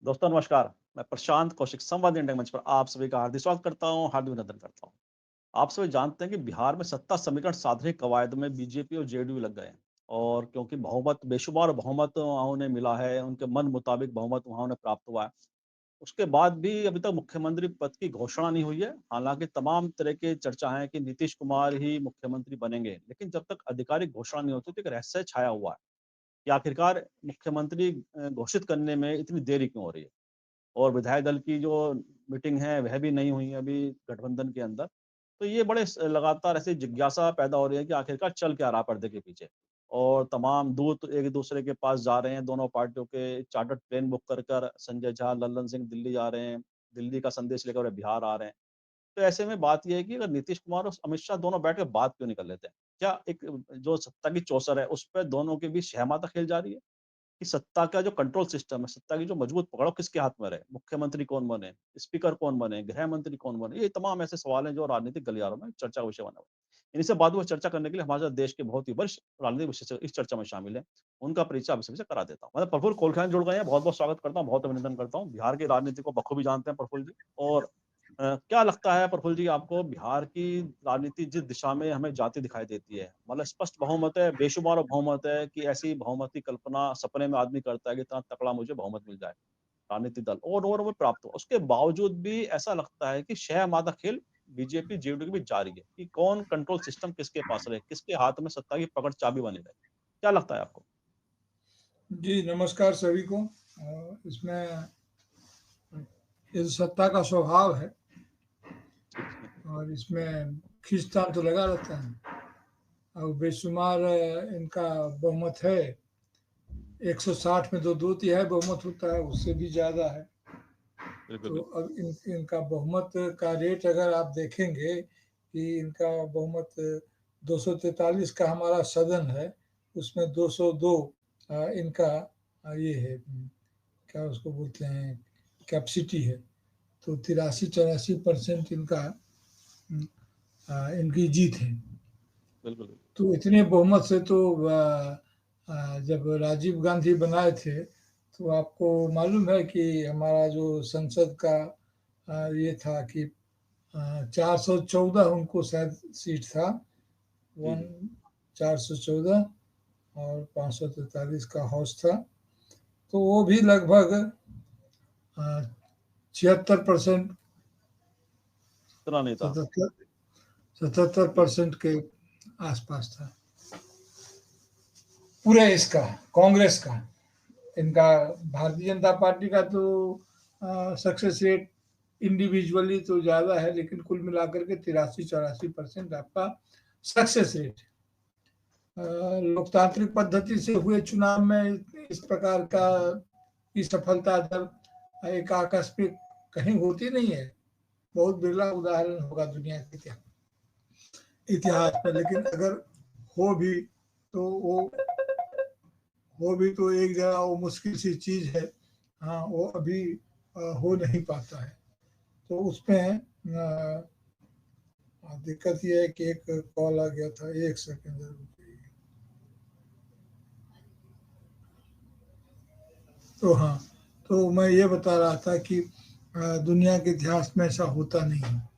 दोस्तों नमस्कार। मैं प्रशांत कौशिक संवाद इंडिया मंच पर आप सभी का हार्दिक स्वागत करता हूं, हार्दिक अभिनंदन करता हूं। आप सभी जानते हैं कि बिहार में सत्ता समीकरण साधने की कवायद में बीजेपी और जेडीयू लग गए हैं और क्योंकि बहुमत बेशुमार बहुमत वहाँ उन्हें मिला है, उनके मन मुताबिक बहुमत वहाँ उन्हें प्राप्त हुआ है। उसके बाद भी अभी तक मुख्यमंत्री पद की घोषणा नहीं हुई है। हालांकि तमाम तरह की चर्चा है कि नीतीश कुमार ही मुख्यमंत्री बनेंगे, लेकिन जब तक आधिकारिक घोषणा नहीं होती तो एक रहस्य छाया हुआ है कि आखिरकार मुख्यमंत्री घोषित करने में इतनी देरी क्यों हो रही है। और विधायक दल की जो मीटिंग है वह भी नहीं हुई है अभी गठबंधन के अंदर। तो ये बड़े लगातार ऐसी जिज्ञासा पैदा हो रही है कि आखिरकार चल क्या रहा है पर्दे के पीछे। और तमाम दूत एक दूसरे के पास जा रहे हैं, दोनों पार्टियों के चार्टर्ड प्लेन बुक कर कर संजय झा, लल्लन सिंह दिल्ली जा रहे हैं, दिल्ली का संदेश लेकर वे बिहार आ रहे हैं। तो ऐसे में बात ये है कि अगर नीतीश कुमार और अमित शाह दोनों बैठ के बात क्यों नहीं कर लेते हैं? क्या एक जो सत्ता की चौसर है उस पे दोनों के बीच सहमता खेल जा रही है? कि सत्ता का जो कंट्रोल सिस्टम है, सत्ता की जो मजबूत पकड़ हो किसके हाथ में रहे? मुख्यमंत्री कौन बने? स्पीकर कौन बने? गृह मंत्री कौन बने? ये तमाम ऐसे सवाल हैं जो राजनीतिक गलियारों में चर्चा का विषय बने हुए हैं। इन्हीं से बातों पर चर्चा करने के लिए हमारे साथ देश के बहुत ही वरिष्ठ राजनीतिक विशेषज्ञ इस चर्चा में शामिल हैं। उनका परिचय आप सभी से करा देता हूँ। मैं प्रफुल्ल कोलखान जुड़ गए हैं, बहुत-बहुत स्वागत करता हूँ, बहुत अभिनंदन करता हूँ। बिहार की राजनीति को बखूबी जानते हैं प्रफुल्ल जी। और क्या लगता है प्रफुल्ल जी आपको बिहार की राजनीति जिस दिशा में हमें जाती दिखाई देती है, मतलब स्पष्ट बहुमत है, बेशुमार बहुमत है कि ऐसी बहुमत की कल्पना सपने में आदमी करता है कि इतना तगड़ा मुझे बहुमत मिल जाए, राजनीतिक दल और वो प्राप्त हो। उसके बावजूद भी ऐसा लगता है कि शह-मादा खेल बीजेपी, जेडीयू के बीच जारी है कि कौन कंट्रोल सिस्टम किसके पास रहे, किसके हाथ में सत्ता की पकड़ चाबी बनी रहे। क्या लगता है आपको? जी नमस्कार सभी को। इसमें ये सत्ता का स्वभाव है जी, जी। और इसमें खींचतान तो लगा रहता है और बेशुमार इनका बहुमत है। 160 में तो दो तिहाई बहुमत होता है, उससे भी ज़्यादा है। बिल्कुल, तो बिल्कुल। अब इनका बहुमत का रेट अगर आप देखेंगे कि इनका बहुमत 243 का हमारा सदन है, उसमें 202 इनका ये है, क्या उसको बोलते हैं, कैपेसिटी है। तो 83-84% इनका इनकी जीत है। बिल्कुल, बिल्कुल। तो इतने बहुमत से तो जब राजीव गांधी बनाए थे तो आपको मालूम है कि हमारा जो संसद का ये था कि 414 उनको शायद सीट था, जी, वन जी। 414 और 543 का हाउस था। तो वो भी लगभग 76%, इतना नहीं था। 77% के आसपास था पूरे इसका, कांग्रेस का। इनका भारतीय जनता पार्टी का तो सक्सेस रेट इंडिविजुअली तो ज़्यादा है, लेकिन कुल मिलाकर के 83-84% आपका सक्सेस रेट। लोकतांत्रिक पद्धति से हुए चुनाव में इस प्रकार का की सफलता जब एक आकस्मिक कहीं होती नहीं है। बहुत बिरला उदाहरण होगा दुनिया के इतिहास में, लेकिन अगर हो भी तो वो भी तो एक जगह वो मुश्किल सी चीज है। हाँ, वो अभी हो नहीं पाता है। तो उसमें दिक्कत ये है कि एक कॉल आ गया था, एक सेकंड रुकिए। तो हाँ, तो मैं ये बता रहा था कि दुनिया के इतिहास में ऐसा होता नहीं है।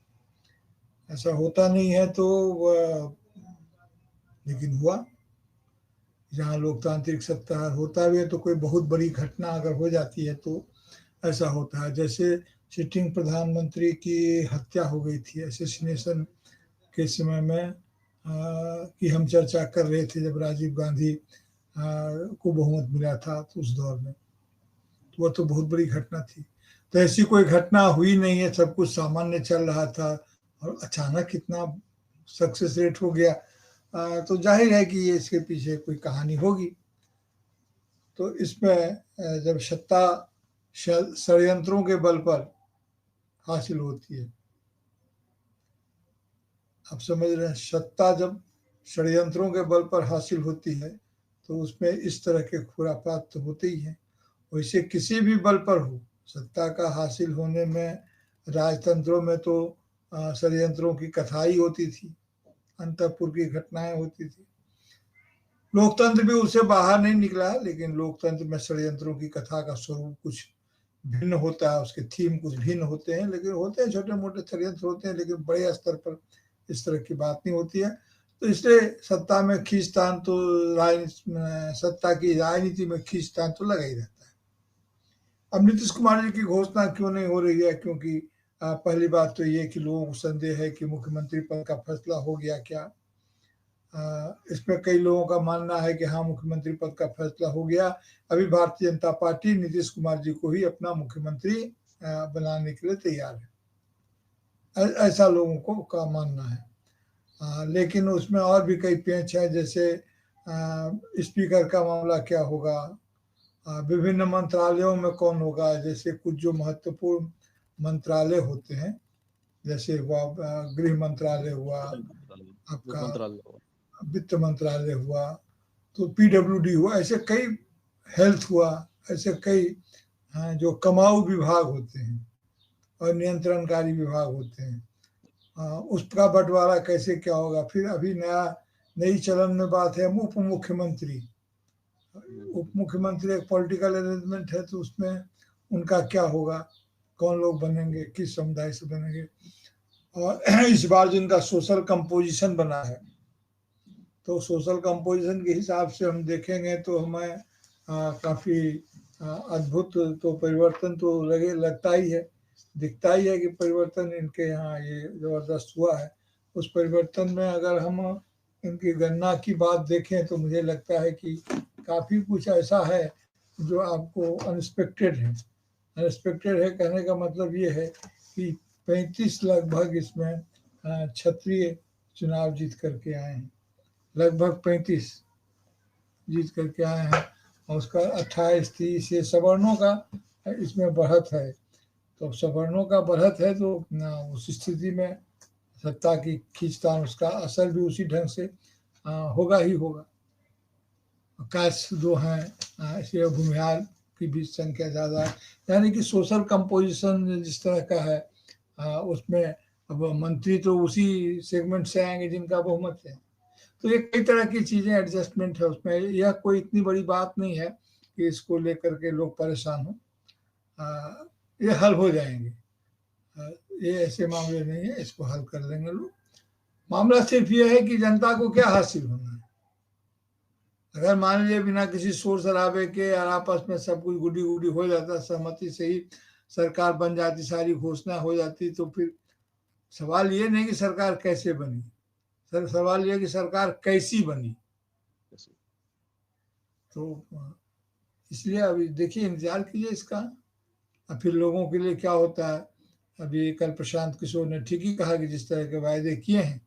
ऐसा होता नहीं है तो लेकिन हुआ। जहाँ लोकतांत्रिक सत्ता होता भी है तो कोई बहुत बड़ी घटना अगर हो जाती है तो ऐसा होता है। जैसे सिटिंग प्रधानमंत्री की हत्या हो गई थी असेसिनेशन के समय में, कि हम चर्चा कर रहे थे जब राजीव गांधी को बहुमत मिला था तो उस दौर में, तो वह तो बहुत बड़ी घटना थी। तो ऐसी कोई घटना हुई नहीं है, सब कुछ सामान्य चल रहा था और अचानक कितना सक्सेस रेट हो गया। तो जाहिर है कि ये इसके पीछे कोई कहानी होगी। तो इसमें जब सत्ता षड्यंत्रों के बल पर हासिल होती है, आप समझ रहे हैं, सत्ता जब षड्यंत्रों के बल पर हासिल होती है तो उसमें इस तरह के खुरापात तो होते ही हैं। वैसे किसी भी बल पर हो, सत्ता का हासिल होने में राजतंत्रों में तो षड्यंत्रों की कथाई होती थी, अंतःपुर की घटनाएं होती थी। लोकतंत्र भी उससे बाहर नहीं निकला, लेकिन लोकतंत्र में षड्यंत्रों की कथा का स्वरूप कुछ भिन्न होता है, उसके थीम कुछ भिन्न होते हैं, लेकिन होते हैं छोटे मोटे षड्यंत्र होते हैं, लेकिन बड़े स्तर पर इस तरह की बात नहीं होती है। तो इसलिए सत्ता में खींचतान तो सत्ता की राजनीति में खींचतान तो लगा ही रहता है। अब नीतीश कुमार जी की घोषणा क्यों नहीं हो रही है? क्योंकि पहली बात तो ये कि लोगों को संदेह है कि मुख्यमंत्री पद का फैसला हो गया क्या। इसमें कई लोगों का मानना है कि हाँ, मुख्यमंत्री पद का फैसला हो गया। अभी भारतीय जनता पार्टी नीतीश कुमार जी को ही अपना मुख्यमंत्री बनाने के लिए तैयार है, ऐसा लोगों को का मानना है। लेकिन उसमें और भी कई पेच है, जैसे स्पीकर का मामला क्या होगा, विभिन्न मंत्रालयों में कौन होगा। जैसे कुछ जो महत्वपूर्ण मंत्रालय होते हैं, जैसे हुआ गृह मंत्रालय हुआ, आपका वित्त मंत्रालय हुआ, तो पीडब्ल्यूडी हुआ, ऐसे कई, हेल्थ हुआ, ऐसे कई जो कमाऊ विभाग होते हैं और नियंत्रणकारी विभाग होते हैं, उसका बंटवारा कैसे क्या होगा। फिर अभी नई चलन में बात है उप मुख्यमंत्री। उप मुख्यमंत्री एक पॉलिटिकल अरेंजमेंट है, तो उसमें उनका क्या होगा, कौन लोग बनेंगे, किस समुदाय से बनेंगे। और इस बार जिनका सोशल कंपोजिशन बना है, तो सोशल कंपोजिशन के हिसाब से हम देखेंगे तो हमें काफ़ी अद्भुत तो परिवर्तन तो लगता ही है, दिखता ही है कि परिवर्तन इनके यहाँ ये ज़बरदस्त हुआ है। उस परिवर्तन में अगर हम इनकी गणना की बात देखें तो मुझे लगता है कि काफ़ी कुछ ऐसा है जो आपको अनएक्सपेक्टेड है। अनएक्सपेक्टेड है कहने का मतलब ये है कि 35 लगभग इसमें क्षत्रिय चुनाव जीत करके आए हैं, लगभग 35 जीत करके आए हैं, और उसका 28-30 ये सवर्णों का इसमें बढ़त है। तो सवर्णों का बढ़त है, तो उस स्थिति में सत्ता की खींचतान, उसका असर भी उसी ढंग से होगा ही होगा। कास्ट जो हैं इसलिए भूमिहार की भी संख्या ज़्यादा है, यानी कि सोशल कंपोजिशन जिस तरह का है उसमें अब मंत्री तो उसी सेगमेंट से आएंगे जिनका बहुमत है। तो ये कई तरह की चीज़ें एडजस्टमेंट है उसमें। यह कोई इतनी बड़ी बात नहीं है कि इसको लेकर के लोग परेशान हो, ये हल हो जाएंगे। ये ऐसे मामले नहीं है, इसको हल कर लेंगे लोग। मामला सिर्फ ये है कि जनता को क्या हासिल होना है। अगर मान लीजिए बिना किसी शोर शराबे के और आपस में सब कुछ गुडी गुडी हो जाता, सहमति से ही सरकार बन जाती, सारी घोषणा हो जाती, तो फिर सवाल ये नहीं कि सरकार कैसे बनी, सवाल ये कि सरकार कैसी बनी। तो इसलिए अभी देखिए, इंतजार कीजिए इसका। अब फिर लोगों के लिए क्या होता है। अभी कल प्रशांत किशोर ने ठीक ही कहा कि जिस तरह के वायदे किए हैं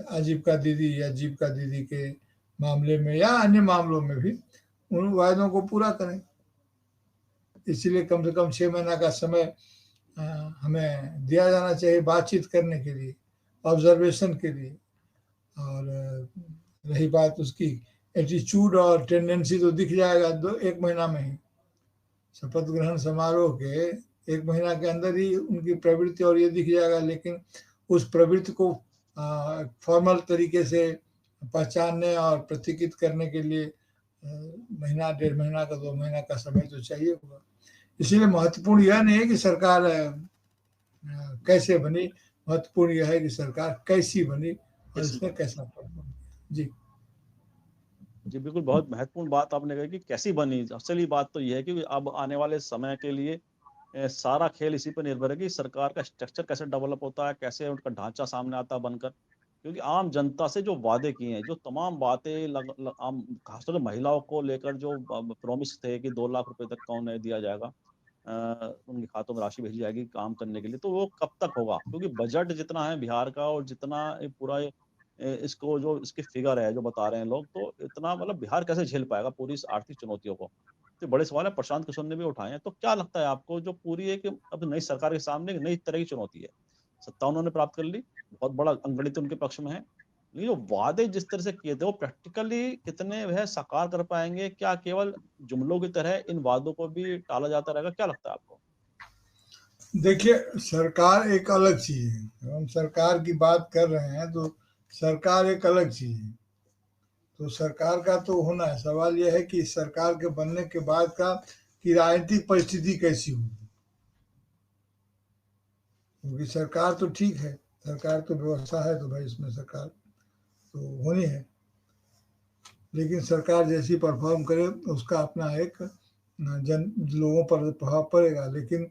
आजीविका दीदी या जीविका दीदी के मामले में या अन्य मामलों में भी, उन वायदों को पूरा करें। इसलिए कम से कम 6 महीना का समय हमें दिया जाना चाहिए बातचीत करने के लिए, ऑब्जर्वेशन के लिए। और रही बात उसकी एटीट्यूड और टेंडेंसी, तो दिख जाएगा 1 महीना में ही। शपथ ग्रहण समारोह के 1 महीना के अंदर ही उनकी प्रवृत्ति और ये दिख जाएगा। लेकिन उस प्रवृत्ति को फॉर्मल तरीके से पहचानने और प्रतीकित करने के लिए महीना, 1.5 महीना का, 2 महीना का समय तो चाहिए होगा। इसीलिए महत्वपूर्ण यह नहीं है कि सरकार कैसे बनी, महत्वपूर्ण यह है कि सरकार कैसी बनी और इसमें कैसा परफॉर्म। जी जी, बिल्कुल, बहुत महत्वपूर्ण बात आपने कही कि कैसी बनी। असली बात तो ये है कि अब आने वाले समय के लिए सारा खेल इसी पर निर्भर है कि सरकार का स्ट्रक्चर कैसे डेवलप होता है, कैसे उनका ढांचा सामने आता है बनकर। क्योंकि आम जनता से जो वादे किए हैं, जो तमाम बातें आम खासतौर से महिलाओं को लेकर जो प्रॉमिस थे कि 2 लाख रुपए तक का उन्हें दिया जाएगा, उनके खातों में राशि भेजी जाएगी काम करने के लिए, तो वो कब तक होगा? क्योंकि बजट जितना है बिहार का और जितना ये पूरा इसको जो इसके फिगर है जो बता रहे हैं लोग, तो इतना मतलब बिहार कैसे झेल पाएगा पूरी इस आर्थिक चुनौतियों को? तो बड़े सवाल है, प्रशांत किशोर ने भी उठाए हैं। तो क्या लगता है आपको, जो पूरी एक अब नई सरकार के सामने एक नई तरह की चुनौती है, सत्ता उन्होंने प्राप्त कर ली, बहुत बड़ा अंगणित उनके पक्ष में है, लेकिन जो वादे जिस तरह से किए थे वो प्रैक्टिकली कितने वह साकार कर पाएंगे? क्या केवल जुमलों की तरह इन वादों को भी टाला जाता रहेगा? क्या लगता है आपको? देखिए, सरकार एक अलग चीज है। हम सरकार की बात कर रहे हैं तो सरकार एक अलग चीज है। तो सरकार का तो होना है, सवाल यह है कि सरकार के बनने के बाद का कि राजनीतिक परिस्थिति कैसी होगी, क्योंकि सरकार तो ठीक है, सरकार तो व्यवस्था है, तो भाई इसमें सरकार तो होनी है, लेकिन सरकार जैसी परफॉर्म करे उसका अपना एक लोगों पर प्रभाव पड़ेगा, लेकिन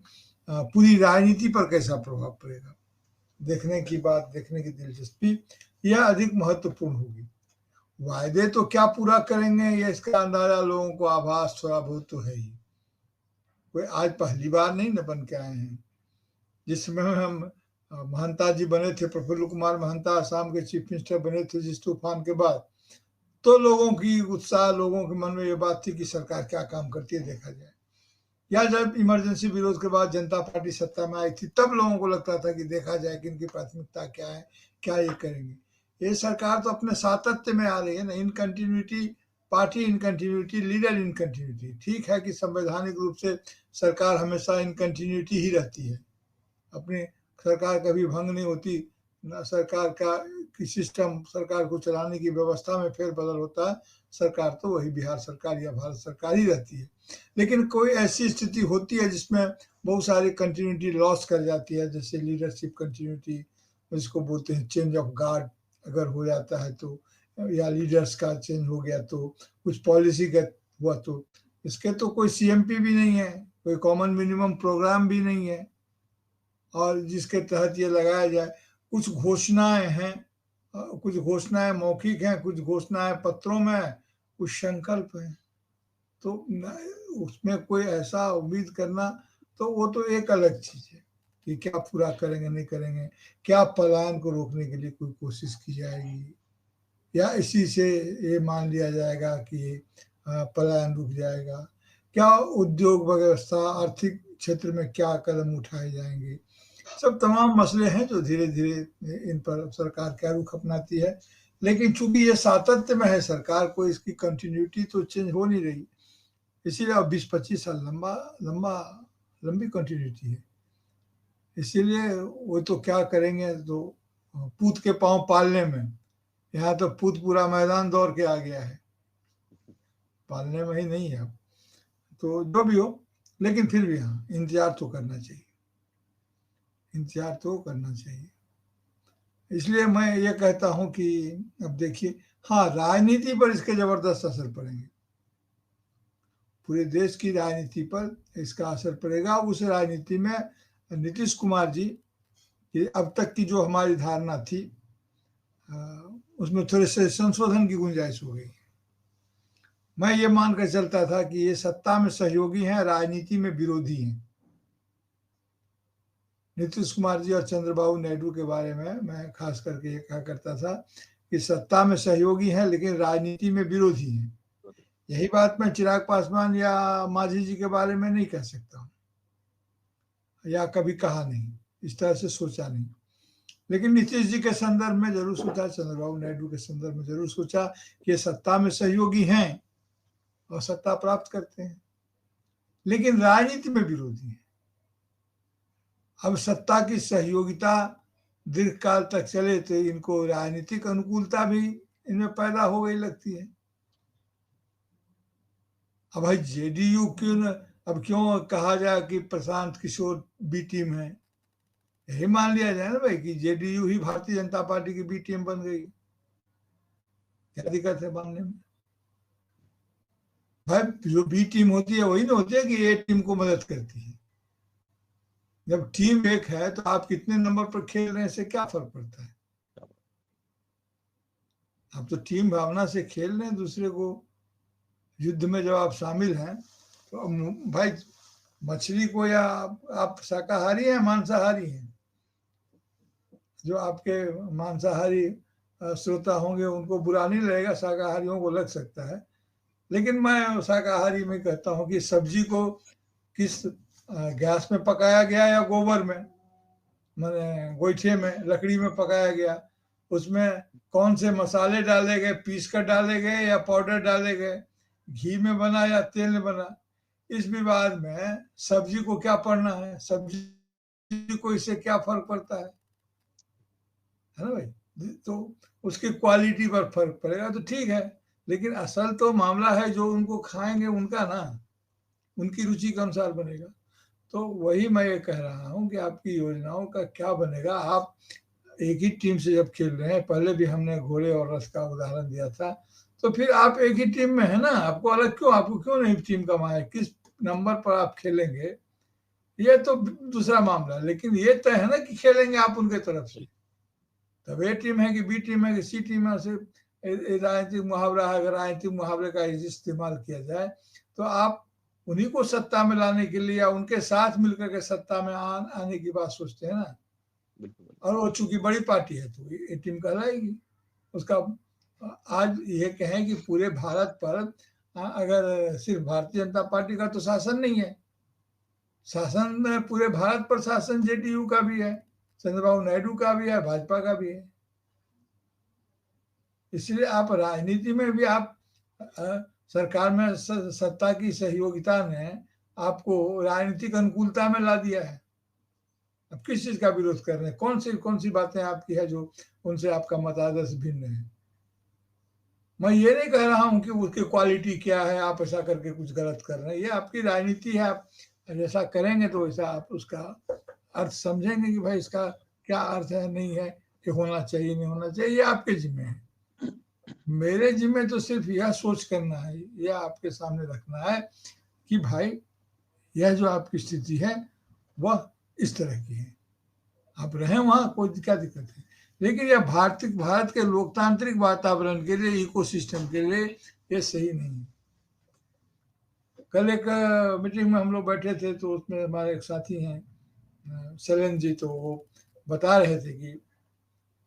पूरी राजनीति पर कैसा प्रभाव पड़ेगा, देखने की बात, देखने की दिलचस्पी यह अधिक महत्वपूर्ण होगी। वायदे तो क्या पूरा करेंगे ये इसका अंदाजा लोगों को आभास थोड़ा बहुत तो है ही, कोई आज पहली बार नहीं न बन के आए हैं। जिस समय हम महंता जी बने थे, प्रफुल्ल कुमार महंता आसाम के चीफ मिनिस्टर बने थे जिस तूफान के बाद, तो लोगों की उत्साह, लोगों के मन में ये बात थी कि सरकार क्या काम करती है देखा जाए। या जब इमरजेंसी विरोध के बाद जनता पार्टी सत्ता में आई थी, तब लोगों को लगता था कि देखा जाए कि इनकी प्राथमिकता क्या है, क्या ये करेंगे। ये सरकार तो अपने सातत्य में आ रही है ना, in continuity, party in continuity, leader in continuity. ठीक है कि संवैधानिक रूप से सरकार हमेशा इन कंटिन्यूटी ही रहती है, अपनी सरकार कभी भंग नहीं होती ना, सरकार का की सिस्टम, सरकार को चलाने की व्यवस्था में फेरबदल होता है, सरकार तो वही बिहार सरकार या भारत सरकार ही रहती है। लेकिन कोई ऐसी स्थिति होती है जिसमें बहुत सारी कंटिन्यूटी लॉस कर जाती है, जैसे लीडरशिप कंटिन्यूटी, जिसको बोलते हैं चेंज ऑफ गार्ड अगर हो जाता है तो, या लीडर्स का चेंज हो गया तो, कुछ पॉलिसी का हुआ तो, इसके तो कोई सीएमपी भी नहीं है, कोई कॉमन मिनिमम प्रोग्राम भी नहीं है, और जिसके तहत ये लगाया जाए। कुछ घोषणाएं हैं, कुछ घोषणाएं मौखिक हैं, कुछ घोषणाएं पत्रों में, कुछ संकल्प हैं, तो उसमें कोई ऐसा उम्मीद करना तो वो तो एक अलग चीज है कि क्या पूरा करेंगे नहीं करेंगे, क्या पलायन को रोकने के लिए कोई कोशिश की जाएगी, या इसी से ये मान लिया जाएगा कि पलायन रुक जाएगा, क्या उद्योग व्यवस्था, आर्थिक क्षेत्र में क्या कदम उठाए जाएंगे। सब तमाम मसले हैं जो धीरे धीरे इन पर सरकार क्या रुख अपनाती है, लेकिन चूंकि ये सातत्य में है सरकार, को इसकी कंटिन्यूटी तो चेंज हो नहीं रही, इसीलिए अब 20-25 साल लंबी कंटिन्यूटी है। इसीलिए वो तो क्या करेंगे, तो पूत के पांव पालने में, यहाँ तो पूत पूरा मैदान दौड़ के आ गया है, पालने में ही नहीं है अब, तो जो भी हो, लेकिन फिर भी हाँ इंतजार तो करना चाहिए, इंतजार तो करना चाहिए। इसलिए मैं ये कहता हूं कि अब देखिए, हाँ राजनीति पर इसके जबरदस्त असर पड़ेंगे, पूरे देश की राजनीति पर इसका असर पड़ेगा। उस राजनीति में नीतीश कुमार जी की अब तक की जो हमारी धारणा थी, उसमें थोड़े से संशोधन की गुंजाइश हो गई। मैं ये मानकर चलता था कि ये सत्ता में सहयोगी हैं, राजनीति में विरोधी हैं। नीतीश कुमार जी और चंद्रबाबू नायडू के बारे में मैं खास करके ये कहा करता था कि सत्ता में सहयोगी हैं लेकिन राजनीति में विरोधी हैं। यही बात मैं चिराग पासवान या मांझी जी के बारे में नहीं कह सकता हूँ, या कभी कहा नहीं, इस तरह से सोचा नहीं, लेकिन नीतीश जी के संदर्भ में जरूर सोचा, चंद्रबाबू नायडू के संदर्भ में जरूर सोचा कि ये सत्ता में सहयोगी हैं और सत्ता प्राप्त करते हैं, लेकिन राजनीति में विरोधी है। अब सत्ता की सहयोगिता दीर्घकाल तक चले तो इनको राजनीतिक अनुकूलता भी इनमें पैदा हो गई लगती है। अब भाई जेडीयू अब क्यों कहा जाए कि प्रशांत किशोर बी टीम है, यही मान लिया जाए ना भाई कि जेडीयू ही भारतीय जनता पार्टी की बी टीम बन गई, क्या दिक्कत है मानने में। भाई जो बी टीम होती है वही ना होती है कि ए टीम को मदद करती है। जब टीम एक है तो आप कितने नंबर पर खेल रहे हैं इससे क्या फर्क पड़ता है, आप तो टीम भावना से खेल रहे हैं, दूसरे को युद्ध में जब आप शामिल हैं तो भाई मछली को, या आप शाकाहारी हैं मांसाहारी हैं, जो आपके मांसाहारी श्रोता होंगे उनको बुरा नहीं लगेगा, शाकाहारियों को लग सकता है, लेकिन मैं शाकाहारी में कहता हूँ कि सब्जी को किस गैस में पकाया गया या गोबर में, मैंने गोईठे में, लकड़ी में पकाया गया, उसमें कौन से मसाले डाले गए, पीस कर डाले गए या पाउडर डाले गए, घी में बना या तेल में बना, इस विवाद में सब्जी को क्या पड़ना है, सब्जी को इससे क्या फर्क पड़ता है ना भाई। तो उसकी क्वालिटी पर फर्क पड़ेगा तो ठीक है, लेकिन असल तो मामला है जो उनको खाएंगे उनका ना, उनकी रुचि के अनुसार बनेगा। तो वही मैं ये कह रहा हूँ कि आपकी योजनाओं का क्या बनेगा। आप एक ही टीम से जब खेल रहे हैं, पहले भी हमने घोड़े और रथ का उदाहरण दिया था, तो फिर आप एक ही टीम में है ना, आपको अलग क्यों, आपको क्यों नहीं टीम कमाए, किस नंबर पर आप खेलेंगे ये तो दूसरा मामला, लेकिन ये तय है ना कि खेलेंगे आप उनके तरफ से। तब ए टीम है कि बी टीम है कि सी टीम है, सिर्फ राजनीतिक मुहावरा है, अगर राजनीतिक मुहावरे का इस्तेमाल किया जाए तो आप उन्हीं को सत्ता में लाने के लिए या उनके साथ मिलकर के सत्ता में आने की बात सोचते हैं ना। और वो चूंकि बड़ी पार्टी है तो ये टीम कहलाएगी उसका। आज ये कहें कि पूरे भारत पर अगर सिर्फ भारतीय जनता पार्टी का तो शासन नहीं है, शासन में पूरे भारत पर शासन जेडीयू का भी है, चंद्रबाबू नायडू का भी है, भाजपा का भी है। इसलिए आप राजनीति में भी आप सरकार में सत्ता की सहयोगिता ने आपको राजनीतिक अनुकूलता में ला दिया है। अब किस चीज का विरोध कर रहे हैं, कौन सी बातें आपकी है जो उनसे आपका मतादर्श भिन्न है। मैं ये नहीं कह रहा हूं कि उसकी क्वालिटी क्या है, आप ऐसा करके कुछ गलत कर रहे हैं, ये आपकी राजनीति है, आप जैसा करेंगे तो वैसा आप उसका अर्थ समझेंगे कि भाई इसका क्या अर्थ है, नहीं है, कि होना चाहिए नहीं होना चाहिए, ये आपके जिम्मे है। मेरे जिम्मे तो सिर्फ यह सोच करना है, यह आपके सामने रखना है कि भाई यह जो आपकी स्थिति है वह इस तरह की है, आप रहें वहां, कोई क्या दिक्कत है। लेकिन यह भारत के लोकतांत्रिक वातावरण के लिए, इकोसिस्टम के लिए यह सही नहीं है। कल एक मीटिंग में हम लोग बैठे थे तो उसमें हमारे एक साथी हैं शैलेंद्र जी, तो वो बता रहे थे कि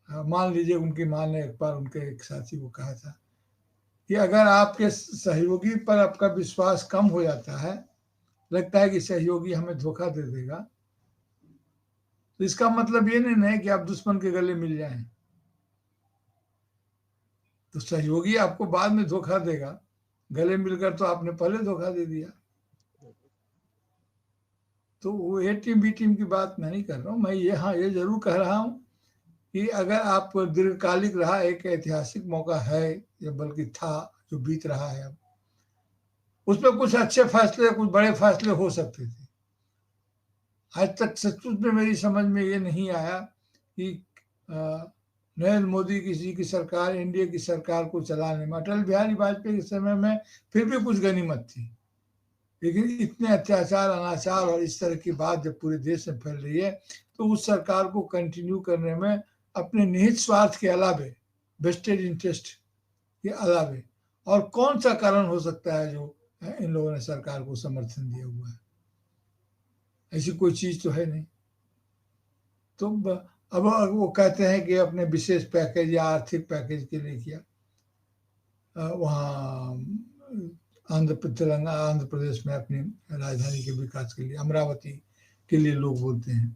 मान लीजिए उनकी माँ ने एक बार उनके एक साथी को कहा था कि अगर आपके सहयोगी पर आपका विश्वास कम हो जाता है, लगता है कि सहयोगी हमें धोखा दे देगा, तो इसका मतलब ये नहीं है कि आप दुश्मन के गले मिल जाएं। तो सहयोगी आपको बाद में धोखा देगा, गले मिलकर तो आपने पहले धोखा दे दिया। तो वो ए टीम बी टीम की बात मैं नहीं कर रहा हूँ, मैं ये जरूर कह रहा हूँ कि अगर आप दीर्घकालिक रहा, एक ऐतिहासिक मौका है, या बल्कि था जो बीत रहा है, अब उसमें कुछ अच्छे फैसले, कुछ बड़े फैसले हो सकते थे। आज तक सचमुच में मेरी समझ में ये नहीं आया कि नरेंद्र मोदी किसी की सरकार, एनडीए की सरकार को चलाने में, अटल बिहारी वाजपेयी के समय में फिर भी कुछ गनीमत थी, लेकिन इतने अत्याचार, अनाचार और इस तरह की बात जब पूरे देश में फैल रही है, तो उस सरकार को कंटिन्यू करने में अपने निहित स्वार्थ के अलावे, वेस्टेड इंटरेस्ट के अलावे और कौन सा कारण हो सकता है जो इन लोगों ने सरकार को समर्थन दिया हुआ है। ऐसी कोई चीज तो है नहीं। तो अब वो कहते हैं कि अपने विशेष पैकेज या आर्थिक पैकेज के लिए किया, वहाँ आंध्र प्रदेश में अपनी राजधानी के विकास के लिए, अमरावती के लिए लोग बोलते हैं,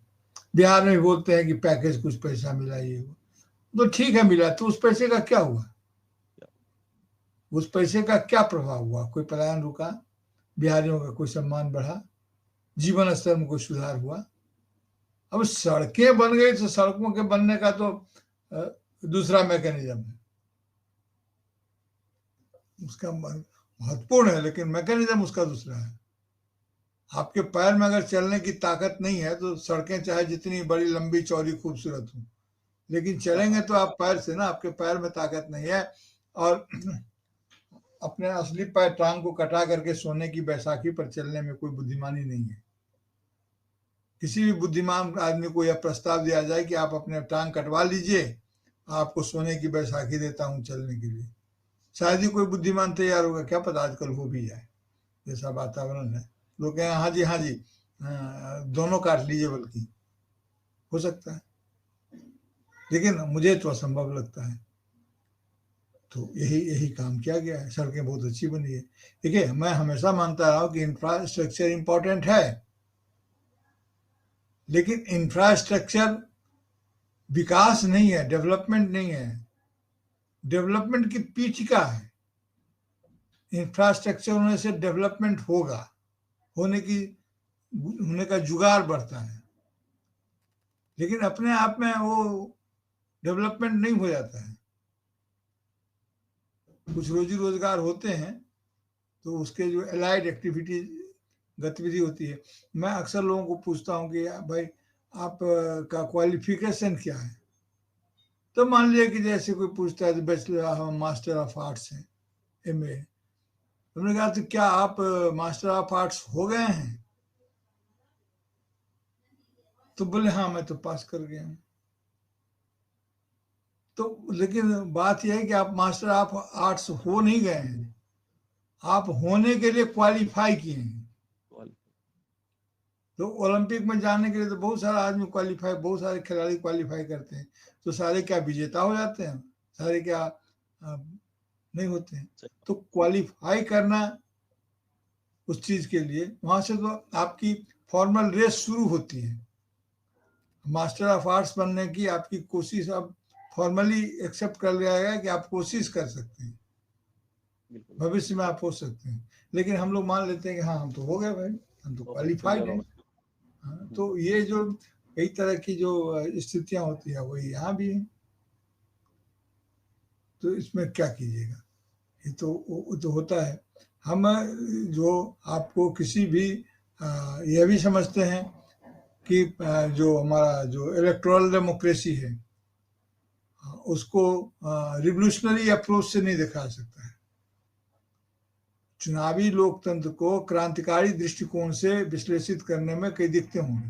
बिहार में बोलते हैं कि पैकेज कुछ पैसा मिला, ये तो ठीक है मिला, तो उस पैसे का क्या हुआ, उस पैसे का क्या प्रभाव हुआ, कोई पलायन रुका, बिहारियों का कोई सम्मान बढ़ा, जीवन स्तर में कोई सुधार हुआ। अब सड़कें बन गई तो सड़कों के बनने का तो दूसरा मैकेनिज्म है, उसका महत्वपूर्ण है, लेकिन मैकेनिज्म उसका दूसरा है। आपके पैर में अगर चलने की ताकत नहीं है तो सड़कें चाहे जितनी बड़ी, लंबी, चौड़ी, खूबसूरत हो, लेकिन चलेंगे तो आप पैर से ना, आपके पैर में ताकत नहीं है। और अपने असली पैर, टांग को कटा करके सोने की बैसाखी पर चलने में कोई बुद्धिमानी नहीं है। किसी भी बुद्धिमान आदमी को यह प्रस्ताव दिया जाए कि आप अपने टांग कटवा लीजिए, आपको सोने की बैसाखी देता हूं चलने के लिए, शायद ही कोई बुद्धिमान तैयार होगा, क्या पता आजकल हो भी जाए, जैसा वातावरण है। लोग कहें हाँ जी दोनों काट लीजिए, बल्कि हो सकता है, लेकिन मुझे तो असंभव लगता है। तो यही काम किया गया है, सड़कें बहुत अच्छी बनी है। देखिए, मैं हमेशा मानता रहा हूं कि इंफ्रास्ट्रक्चर इंपॉर्टेंट है, लेकिन इंफ्रास्ट्रक्चर विकास नहीं है, डेवलपमेंट नहीं है, डेवलपमेंट की पीठिका है। इंफ्रास्ट्रक्चर होने से डेवलपमेंट होगा, होने का जुगाड़ बढ़ता है, लेकिन अपने आप में वो डेवलपमेंट नहीं हो जाता है। कुछ रोजी रोजगार होते हैं तो उसके जो एलाइड एक्टिविटीज गतिविधि होती है। मैं अक्सर लोगों को पूछता हूँ कि भाई आप का क्वालिफिकेशन क्या है? तो मान लीजिए कि जैसे कोई पूछता है तो बैचलर हम मास्टर ऑफ आर्ट्स हैं, एमए। हमने कहा तो क्या आप मास्टर ऑफ आर्ट्स हो गए हैं? तो बोले हाँ मैं तो पास कर गया हूँ। तो लेकिन बात यह है कि आप मास्टर ऑफ आर्ट्स हो नहीं गए हैं, आप होने के लिए क्वालिफाई किए हैं। तो ओलंपिक में जाने के लिए तो बहुत सारा आदमी क्वालिफाई, बहुत सारे खिलाड़ी क्वालिफाई करते हैं, तो सारे क्या विजेता हो जाते हैं? सारे क्या नहीं होते हैं। तो क्वालिफाई करना उस चीज के लिए, वहां से तो आपकी फॉर्मल रेस शुरू होती है। मास्टर ऑफ आर्ट्स बनने की आपकी कोशिश अब फॉर्मली एक्सेप्ट कर लिया गया कि आप कोशिश कर सकते हैं, भविष्य में आप हो सकते हैं। लेकिन हम लोग मान लेते हैं कि हाँ हम तो हो गए भाई, हम तो क्वालिफाइड हैं। हाँ, तो ये जो कई तरह की जो स्थितियां होती है वो यहाँ भी है। तो इसमें क्या कीजिएगा, ये तो होता है। हम जो आपको किसी भी यह भी समझते हैं कि जो हमारा जो इलेक्टोरल डेमोक्रेसी है उसको रिवोल्यूशनरी अप्रोच से नहीं दिखा सकता है। चुनावी लोकतंत्र को क्रांतिकारी दृष्टिकोण से विश्लेषित करने में कई दिक्कतें होंगी।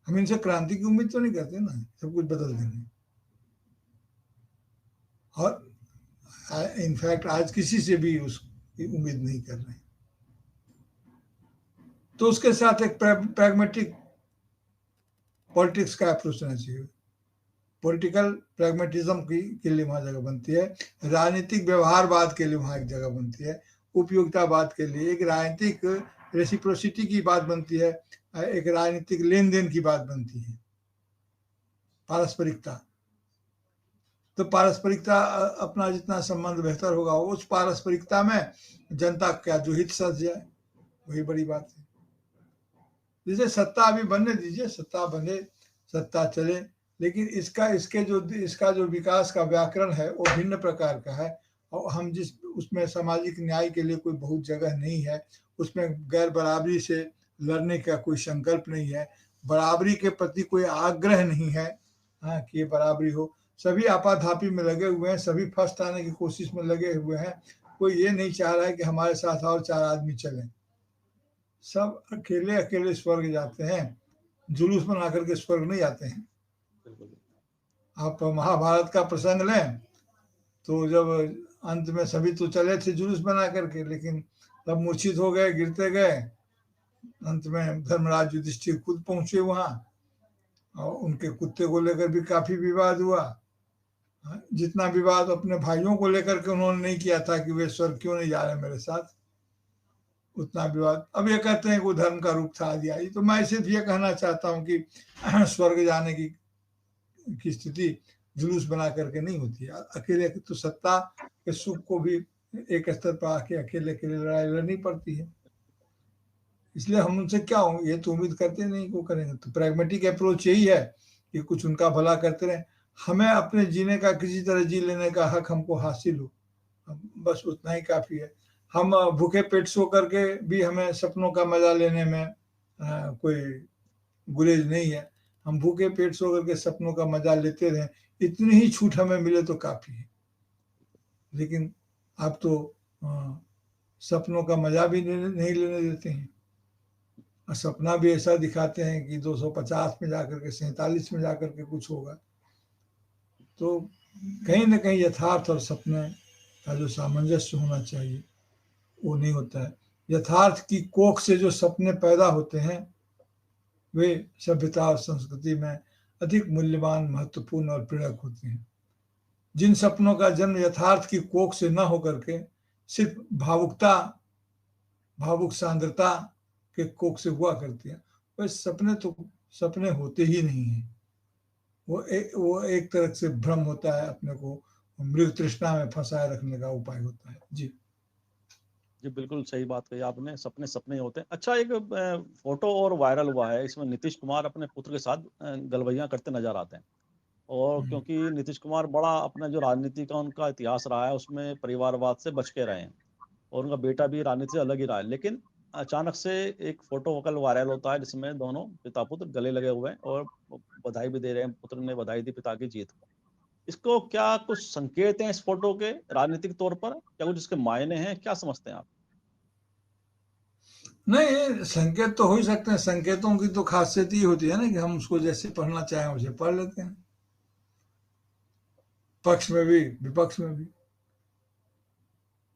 हम इनसे क्रांति की उम्मीद तो नहीं करते ना, सब कुछ बदल देंगे। और इनफैक्ट आज किसी से भी उसकी उम्मीद नहीं कर रहे हैं। तो उसके साथ एक प्रैग्मेटिक पॉलिटिक्स का अप्रोच होना चाहिए। पॉलिटिकल प्रैग्मेटिज्म के लिए वहां जगह बनती है, राजनीतिक व्यवहारवाद के लिए वहां एक जगह बनती है, उपयोगितावाद के लिए एक राजनीतिक रेसिप्रोसिटी की बात बनती है, एक राजनीतिक लेन देन की बात बनती है, पारस्परिकता। तो पारस्परिकता अपना जितना संबंध बेहतर होगा उस पारस्परिकता में जनता का जो हित सज जाए वही बड़ी बात है। जैसे सत्ता अभी बनने दीजिए, सत्ता बने, सत्ता चले, लेकिन इसका जो विकास का व्याकरण है वो भिन्न प्रकार का है। और हम जिस उसमें सामाजिक न्याय के लिए कोई बहुत जगह नहीं है, उसमें गैर बराबरी से लड़ने का कोई संकल्प नहीं है, बराबरी के प्रति कोई आग्रह नहीं है। हाँ कि ये बराबरी हो, सभी आपाधापी में लगे हुए हैं, सभी फर्स्ट आने की कोशिश में लगे हुए हैं। कोई ये नहीं चाह रहा है कि हमारे साथ और 4 आदमी चलें। सब अकेले अकेले स्वर्ग जाते हैं, जुलूस बना करके स्वर्ग नहीं जाते हैं। आप महाभारत का प्रसंग लें तो जब अंत में सभी तो चले थे जुलूस बना करके, लेकिन तब मूर्छित हो गए, गिरते गए। अंत में धर्मराज युधिष्ठिर खुद पहुंचे वहां, और उनके कुत्ते को लेकर भी काफी विवाद हुआ। जितना विवाद अपने भाइयों को लेकर के उन्होंने नहीं किया था कि वे स्वर्ग क्यों नहीं जा रहे मेरे साथ, उतना विवाद अब ये कहते हैं कि वो धर्म का रूप था आदि आदि। तो मैं सिर्फ ये कहना चाहता हूँ कि स्वर्ग जाने की स्थिति जुलूस बना करके नहीं होती है। अकेले तो सत्ता के सुख को भी एक स्तर पर आके अकेले अकेले लड़ाई लड़नी पड़ती है। इसलिए हम उनसे क्या होंगे, ये तो उम्मीद करते नहीं को करेंगे। तो प्रैग्मेटिक अप्रोच यही है कि कुछ उनका भला करते रहे, हमें अपने जीने का किसी तरह जी लेने का हक हमको हासिल हो, बस उतना ही काफी है। हम भूखे पेट सो करके भी हमें सपनों का मजा लेने में कोई गुरेज नहीं है। हम भूखे पेट सो करके सपनों का मजा लेते रहे, इतनी ही छूट हमें मिले तो काफी है। लेकिन आप तो सपनों का मजा भी नहीं लेने देते हैं, और सपना भी ऐसा दिखाते हैं कि 250 में जाकर के 47 में जाकर के कुछ होगा। तो कहीं ना कहीं यथार्थ और सपने का जो सामंजस्य होना चाहिए वो नहीं होता है। यथार्थ की कोख से जो सपने पैदा होते हैं वे सभ्यता और संस्कृति में अधिक मूल्यवान, महत्वपूर्ण और प्रेरक होते हैं। जिन सपनों का जन्म यथार्थ की कोख से न होकर के सिर्फ भावुक सांद्रता के कोख से हुआ करती है, वह सपने तो सपने होते ही नहीं है। वो एक तरह से भ्रम होता है, अपने को मृग तृष्णा में फंसाए रखने का उपाय होता है। जी जी बिल्कुल सही बात कही आपने, सपने सपने ही होते हैं। अच्छा, एक फोटो और वायरल हुआ है, इसमें नीतीश कुमार अपने पुत्र के साथ गलबैयां करते नजर आते हैं। और क्योंकि नीतीश कुमार बड़ा अपना जो राजनीति का उनका इतिहास रहा है उसमें परिवारवाद से बच के रहे हैं, और उनका बेटा भी राजनीति से अलग ही रहा है। लेकिन अचानक से एक फोटो वकल वायरल होता है जिसमें दोनों पिता पुत्र गले लगे हुए हैं और बधाई भी दे रहे हैं, पुत्र ने बधाई दी पिता की जीत को। इसको क्या कुछ संकेत हैं इस फोटो के राजनीतिक तौर पर? क्या कुछ इसके मायने हैं? क्या समझते हैं आप? नहीं, संकेत तो हो ही सकते हैं। संकेतों की तो खासियत ही होती है ना कि हम उसको जैसे पढ़ना चाहें उसे पढ़ लेते हैं, पक्ष में भी विपक्ष में भी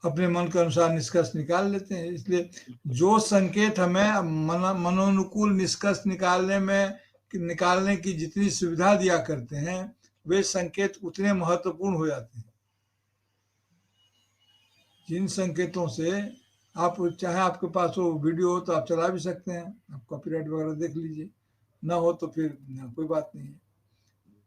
अपने मन के अनुसार निष्कर्ष निकाल लेते हैं। इसलिए जो संकेत हमें मनोनुकूल निष्कर्ष निकालने की जितनी सुविधा दिया करते हैं, वे संकेत उतने महत्वपूर्ण हो जाते हैं। जिन संकेतों से आप चाहे आपके पास वो वीडियो हो तो आप चला भी सकते हैं, आप कॉपीराइट वगैरह देख लीजिए, ना हो तो फिर कोई बात नहीं है।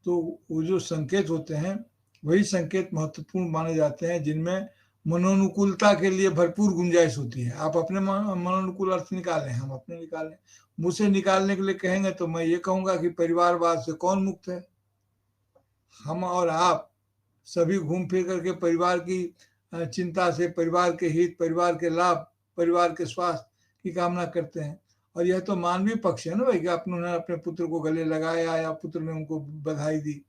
तो वो जो संकेत होते हैं वही संकेत महत्वपूर्ण माने जाते हैं जिनमें मनोनुकूलता के लिए भरपूर गुंजाइश होती है। आप अपने मनोनुकूल अर्थ निकालें, हम अपने निकालें। मुझसे निकालने के लिए कहेंगे तो मैं ये कहूंगा कि परिवारवाद से कौन मुक्त है? हम और आप सभी घूम फिर करके परिवार की चिंता से, परिवार के हित, परिवार के लाभ, परिवार के स्वास्थ्य की कामना करते हैं। और यह तो मानवीय पक्ष है ना भाई कि उन्होंने अपने पुत्र को गले लगाया या पुत्र ने उनको बधाई दी।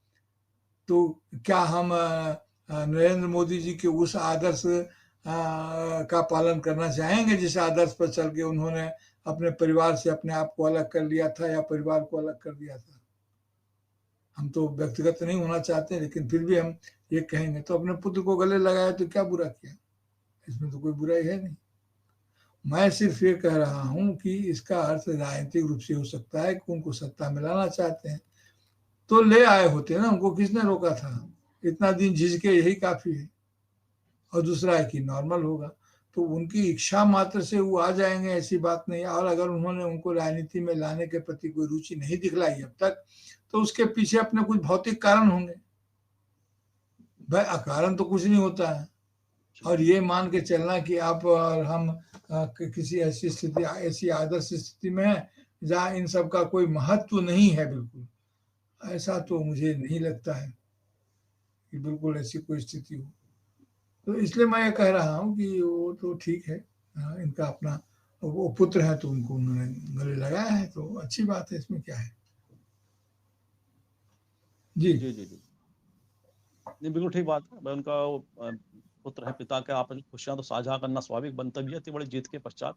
तो क्या हम नरेंद्र मोदी जी के उस आदर्श का पालन करना चाहेंगे जिस आदर्श पर चल के उन्होंने अपने परिवार से अपने आप को अलग कर लिया था या परिवार को अलग कर दिया था? हम तो व्यक्तिगत नहीं होना चाहते, लेकिन फिर भी हम ये कहेंगे तो अपने पुत्र को गले लगाया तो क्या बुरा किया? इसमें तो कोई बुराई है नहीं। मैं सिर्फ ये कह रहा हूं कि इसका अर्थ राजनीतिक रूप से हो सकता है कि उनको सत्ता में लाना चाहते हैं, तो ले आए होते ना, उनको किसने रोका था? इतना दिन झिझके यही काफी है। और दूसरा है कि नॉर्मल होगा, तो उनकी इच्छा मात्र से वो आ जाएंगे, ऐसी बात नहीं। और अगर उन्होंने उनको राजनीति में लाने के प्रति कोई रुचि नहीं दिखलाई अब तक, तो उसके पीछे अपने कुछ भौतिक कारण होंगे। भाई अकारण तो कुछ नहीं होता है। और ये मान के चलना कि आप और हम किसी ऐसी स्थिति, ऐसी आदर्श स्थिति में है जहाँ इन सब का कोई महत्व नहीं है, बिल्कुल ऐसा तो मुझे नहीं लगता है कि बिल्कुल ऐसी कोई स्थिति हो। तो इसलिए मैं ये कह रहा हूँ कि वो तो ठीक है, इनका अपना वो पुत्र है तो उनको उन्होंने गले लगाया है तो अच्छी बात है, इसमें क्या है। जी जी, जी, जी। नहीं, बिल्कुल ठीक बात है। मैं उनका वो पुत्र है, पिता के आपस में खुशियाँ तो साझा करना स्वाभाविक बनता भी है इतनी बड़ी जीत के पश्चात।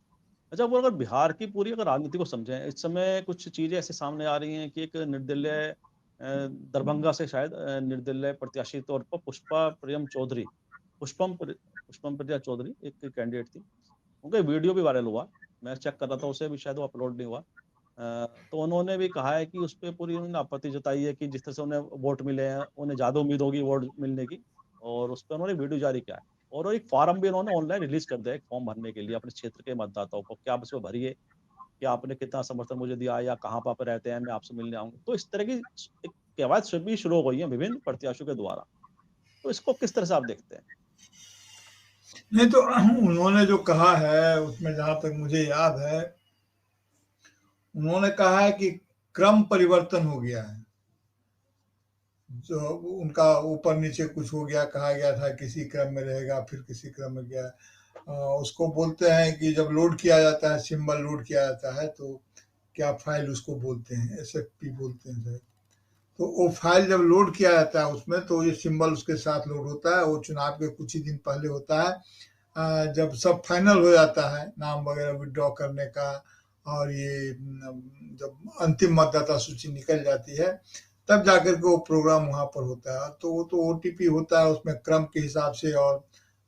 अच्छा, वो अगर बिहार की पूरी अगर राजनीति को समझें, इस समय कुछ चीज़ें ऐसे सामने आ रही हैं कि एक निर्दलीय दरभंगा से शायद निर्दलीय प्रत्याशी के तौर पर पुष्पा प्रियम चौधरी, पुष्पम प्रिया चौधरी एक कैंडिडेट थी। उनका वीडियो भी वायरल हुआ। मैं चेक कर रहा था उसे भी, शायद वो अपलोड नहीं हुआ। तो उन्होंने भी कहा है कि उस पे पूरी उन्होंने आपत्ति जताई है कि जिस तरह से उन्हें वोट मिले हैं, उन्हें ज़्यादा उम्मीद होगी वोट मिलने की, और उस पर उन्होंने वीडियो जारी किया है। और एक फॉर्म भी उन्होंने ऑनलाइन रिलीज कर दिया है, एक फॉर्म भरने के लिए अपने क्षेत्र के मतदाताओं को, कि आप इसमें भरिए कि आपने कितना समर्थन मुझे दिया या कहाँ पर आप रहते हैं, मैं आपसे मिलने आऊंगा। तो इस तरह की एक कवायद भी शुरू हो गई है विभिन्न प्रत्याशियों के द्वारा। तो इसको किस तरह से आप देखते हैं? नहीं, तो उन्होंने जो कहा है उसमें जहां तक मुझे याद है, उन्होंने कहा है कि क्रम परिवर्तन हो गया है। जो उनका ऊपर नीचे कुछ हो गया, कहा गया था किसी क्रम में रहेगा फिर किसी क्रम में गया। उसको बोलते हैं कि जब लोड किया जाता है, सिंबल लोड किया जाता है तो क्या फाइल उसको बोलते हैं, SFP बोलते हैं सर। तो वो फाइल जब लोड किया जाता है उसमें तो ये सिंबल उसके साथ लोड होता है। वो चुनाव के कुछ ही दिन पहले होता है, जब सब फाइनल हो जाता है, नाम वगैरह विड्रॉ करने का, और ये जब अंतिम मतदाता सूची निकल जाती है तब जाकर के वो प्रोग्राम वहाँ पर होता है। तो वो तो OTP होता है, उसमें क्रम के हिसाब से और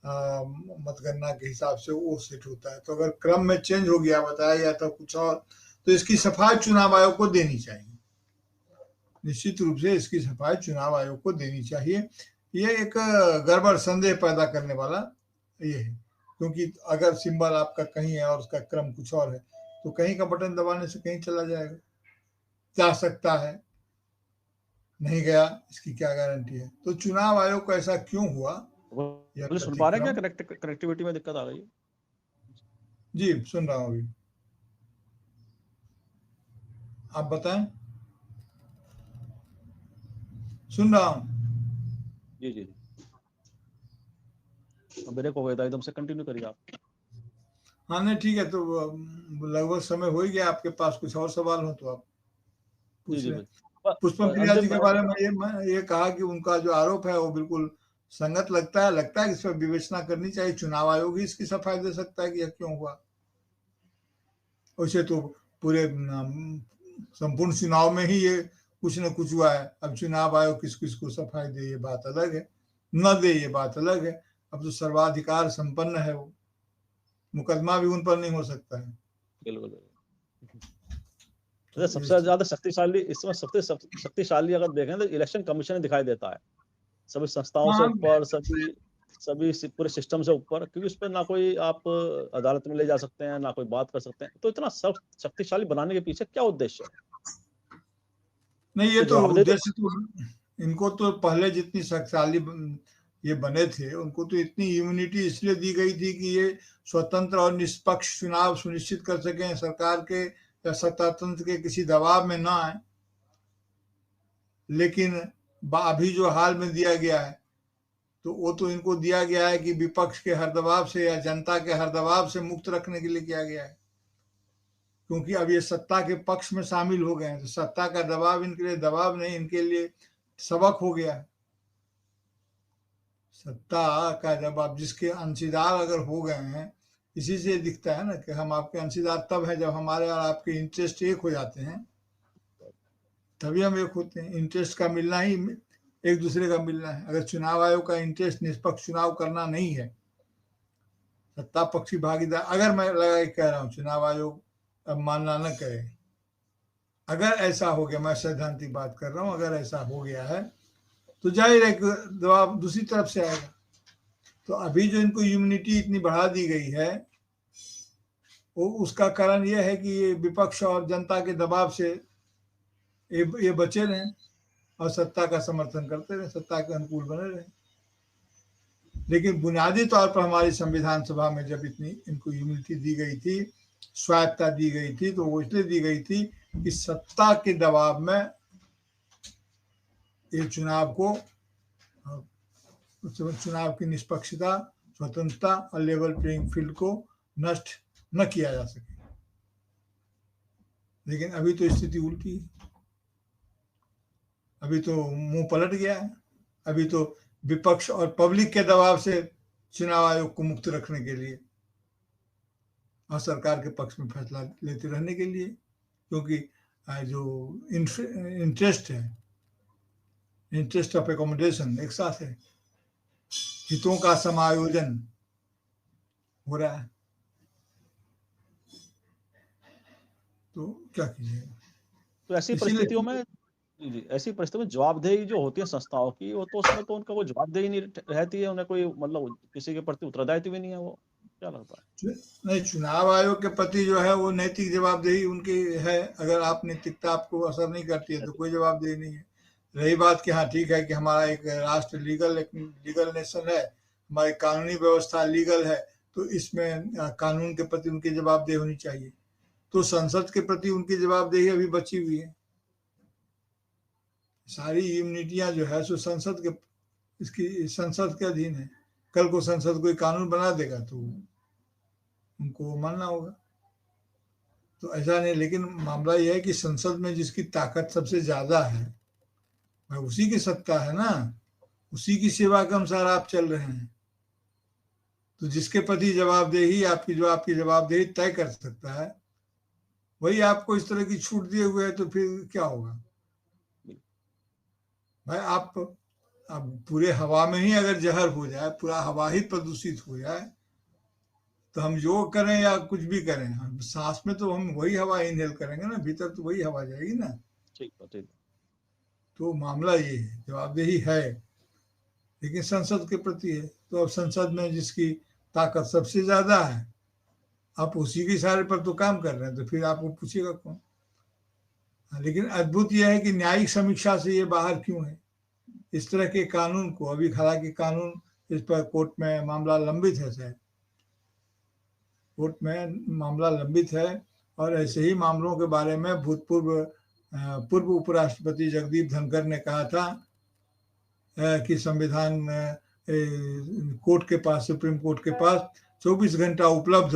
मतगणना के हिसाब से वो सेट होता है। तो अगर क्रम में चेंज हो गया, बताया गया था कुछ और, तो इसकी सफाई चुनाव आयोग को देनी चाहिए। निश्चित रूप से इसकी सफाई चुनाव आयोग को देनी चाहिए। ये एक गड़बड़ संदेह पैदा करने वाला ये है, क्योंकि अगर सिंबल आपका कहीं है और उसका क्रम कुछ और है तो कहीं का बटन दबाने से कहीं चला जाएगा, जा सकता है, नहीं गया इसकी क्या गारंटी है। तो चुनाव आयोग को ऐसा क्यों हुआ, यह बोले, सुन पा रहे हैं प्रतिक्रम। क्या? कनेक्टिविटी में दिक्कत आ रही है? जी सुन रहा हूँ अभी, आप बताएं। सुन रहा हूँ। जी, जी, जी। ब्रेक हो गया था एकदम से, कंटिन्यू करिए आप। हाँ नहीं ठीक है, तो लगभग समय हो ही गया। आपके पास कुछ और सवाल हो तो आप जी, पूछ जी, लें। बिल्कुल। पुष्पम प्रिया जी अंतिम के बारे में ये कहा कि उनका जो आरोप है वो बिल्कुल संगत लगता है कि इस पर विवेचना करनी चाहिए, चुनाव आयोग ही इसकी सफाई दे सकता है कि यह क्यों हुआ। वैसे तो पूरे संपूर्ण चुनाव में ही ये कुछ न कुछ हुआ है। अब चुनाव आयोग किस किस को सफाई दे ये बात अलग है, न दे ये बात अलग है। अब तो सर्वाधिकार संपन्न है वो, मुकदमा भी उन पर नहीं हो सकता है। बिल्कुल, बिल्कुल। तो सबसे ज्यादा शक्तिशाली इसमें सबसे शक्तिशाली अगर देखें तो इलेक्शन कमीशन ही दिखाई देता है, सभी संस्थाओं से हाँ ऊपर, सभी सभी पूरे सिस्टम से ऊपर, क्योंकि उस पर ना कोई आप अदालत में ले जा सकते हैं, ना कोई बात कर सकते हैं। तो इतना शक्तिशाली बनाने के पीछे क्या उद्देश्य है? नहीं, ये कि तो जवाबदेही तो उद्देश्य तो इनको तो पहले जितनी शक्तिशाली ये बने थे, उनको तो इतनी इम्यूनिटी इसलिए दी गई थी कि ये स्वतंत्र और निष्पक्ष चुनाव सुनिश्चित कर सकें, सरकार के या सत्ता तंत्र के किसी दबाव में ना आए। लेकिन अभी जो हाल में दिया गया है, तो वो तो इनको दिया गया है कि विपक्ष के हर दबाव से या जनता के हर दबाव से मुक्त रखने के लिए किया गया है। क्योंकि अब ये सत्ता के पक्ष में शामिल हो गए हैं, तो सत्ता का दबाव इनके लिए दबाव नहीं, इनके लिए सबक हो गया है। सत्ता का जब आप जिसके अंशीदार अगर हो गए हैं, इसी से दिखता है ना कि हम आपके अंशीदार तब है जब हमारे और आपके इंटरेस्ट एक हो जाते हैं, तभी हम एक होते हैं। इंटरेस्ट का मिलना ही एक दूसरे का मिलना है। अगर चुनाव आयोग का इंटरेस्ट निष्पक्ष चुनाव करना नहीं है, सत्ता पक्षी भागीदार, अगर मैं लगा कह रहा हूँ चुनाव आयोग अब मानना न करे, अगर ऐसा हो गया, मैं सैद्धांतिक बात कर रहा हूँ, अगर ऐसा हो गया है तो जाहिर है जवाब दूसरी तरफ से आएगा। तो अभी जो इनको इम्यूनिटी इतनी बढ़ा दी गई है, वो उसका कारण यह है कि ये विपक्ष और जनता के दबाव से ये बचे रहें और सत्ता का समर्थन करते रहे, सत्ता के अनुकूल बने रहे। लेकिन बुनियादी तौर पर हमारी संविधान सभा में जब इतनी इनको इम्यूनिटी दी गई थी, स्वायत्ता दी गई थी, तो वो इसलिए दी गई थी कि सत्ता के दबाव में ये चुनाव को, चुनाव की निष्पक्षता, स्वतंत्रता और लेवल प्लेइंग फील्ड को नष्ट न किया जा सके। लेकिन अभी तो स्थिति उल्टी है, अभी तो मुंह पलट गया है। अभी तो विपक्ष और पब्लिक के दबाव से चुनाव आयोग को मुक्त रखने के लिए और सरकार के पक्ष में फैसला लेते रहने के लिए, क्योंकि जो इंटरेस्ट है, इंटरेस्ट ऑफ एकोमोडेशन एक साथ है, हितों का समायोजन हो रहा है। तो क्या कीजिएगा। तो ऐसी परिस्थितियों में जी, ऐसी परिस्थिति में जवाबदेही जो होती है संस्थाओं की, वो तो उसमें तो उनका कोई जवाबदेही नहीं रहती है, उन्हें कोई मतलब किसी के प्रति उत्तरदायित्व भी नहीं है। वो क्या लगता है? नहीं, चुनाव आयोग के प्रति जो है वो नैतिक जवाबदेही उनकी है। अगर आप नैतिकता आपको असर नहीं करती है तो कोई जवाबदेही नहीं है। रही बात कि हाँ ठीक है कि हमारा एक राष्ट्र लीगल नेशन है, हमारी कानूनी व्यवस्था लीगल है, तो इसमें कानून के प्रति उनकी जवाबदेही होनी चाहिए। तो संसद के प्रति उनकी जवाबदेही अभी बची हुई है। सारी इम्यूनिटियां जो है सो संसद के, इसकी संसद के अधीन है। कल को संसद कोई कानून बना देगा तो उनको मानना होगा। तो ऐसा नहीं, लेकिन मामला यह है कि संसद में जिसकी ताकत सबसे ज्यादा है, भाई उसी की सत्ता है ना, उसी की सेवा के अनुसार आप चल रहे हैं। तो जिसके प्रति जवाबदेही आपकी जवाबदेही तय कर सकता है, वही आपको इस तरह की छूट दिए हुए है, तो फिर क्या होगा भाई। आप अब पूरे हवा में ही अगर जहर हो जाए, पूरा हवा ही प्रदूषित हो जाए, तो हम योग करें या कुछ भी करें, हम सांस में तो हम वही हवा इनहेल करेंगे ना, भीतर तो वही हवा जाएगी ना। ठीक है। तो मामला ये है, जवाबदेही है लेकिन संसद के प्रति है। तो अब संसद में जिसकी ताकत सबसे ज्यादा है, आप उसी के इशारे पर तो काम कर रहे हैं, तो फिर आपको पूछेगा कौन। लेकिन अद्भुत यह है कि न्यायिक समीक्षा से ये बाहर क्यों है। इस तरह के कानून को अभी, हालांकि कानून इस पर कोर्ट में मामला लंबित है, शायद कोर्ट में मामला लंबित है, और ऐसे ही मामलों के बारे में पूर्व उपराष्ट्रपति जगदीप धनखड़ ने कहा था कि संविधान कोर्ट के पास, सुप्रीम कोर्ट के पास 24 घंटा उपलब्ध